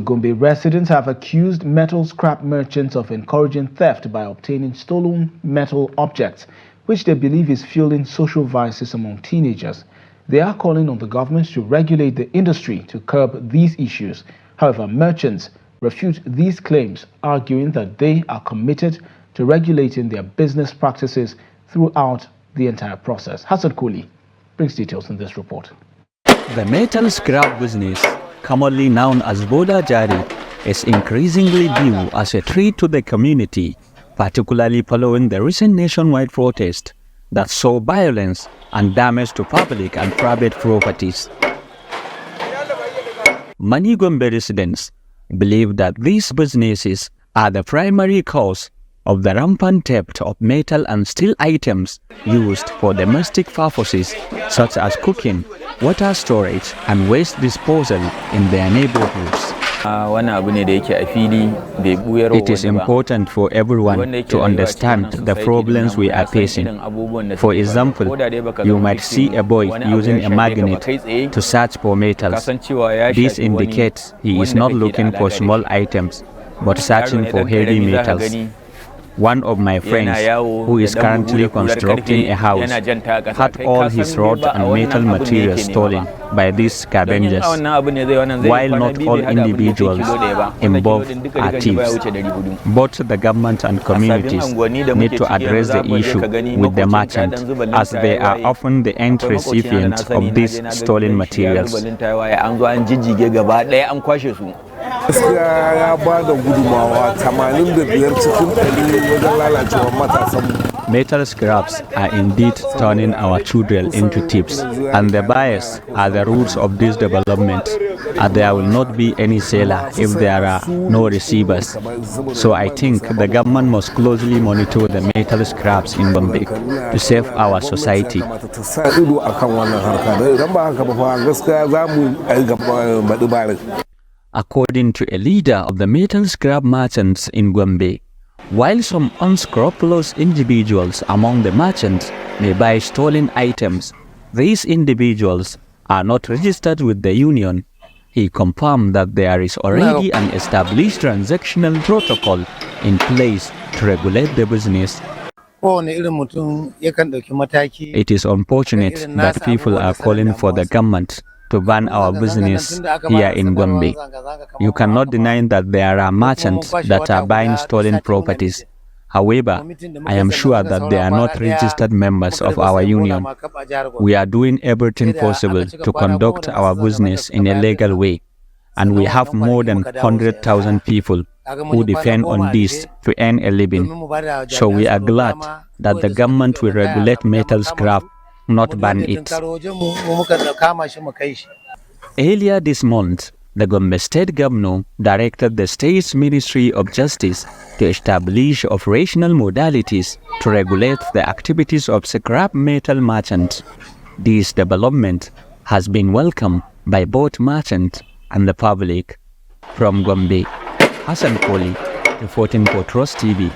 Gombe residents have accused metal scrap merchants of encouraging theft by obtaining stolen metal objects, which they believe is fueling social vices among teenagers. They are calling on the government to regulate the industry to curb these issues. However, merchants refute these claims, arguing that they are committed to regulating their business practices throughout the entire process. Hassan Koli brings details in this report. The metal scrap business, commonly known as Boda Jari, is increasingly viewed as a threat to the community, particularly following the recent nationwide protest that saw violence and damage to public and private properties. Many Gombe residents believe that these businesses are the primary cause of the rampant theft of metal and steel items used for domestic purposes such as cooking, water storage, and waste disposal in their neighborhoods. It is important for everyone to understand the problems we are facing. For example, you might see a boy using a magnet to search for metals. This indicates he is not looking for small items, but searching for heavy metals. One of my friends, who is currently constructing a house, had all his rod and metal materials stolen by these scavengers. While not all individuals involved are thieves, both the government and communities need to address the issue with the merchants, as they are often the end recipients of these stolen materials. Metal scraps are indeed turning our children into thieves, and the buyers are the roots of this development, and there will not be any seller if there are no receivers. So I think the government must closely monitor the metal scraps in Gombe to save our society. According to a leader of the metal scrap merchants in Gombe, while some unscrupulous individuals among the merchants may buy stolen items, these individuals are not registered with the union. He confirmed that there is already an established transactional protocol in place to regulate the business. It is unfortunate that people are calling for the government to ban our business here in Gombe. You cannot deny that there are merchants that are buying stolen properties. However, I am sure that they are not registered members of our union. We are doing everything possible to conduct our business in a legal way, and we have more than 100,000 people who depend on this to earn a living. So we are glad that the government will regulate metal scrap, not ban it. Earlier this month, the Gombe State Governor directed the state's Ministry of Justice to establish operational modalities to regulate the activities of scrap metal merchants. This development has been welcomed by both merchants and the public. From Gombe, Hassan Koli, reporting for Trust TV.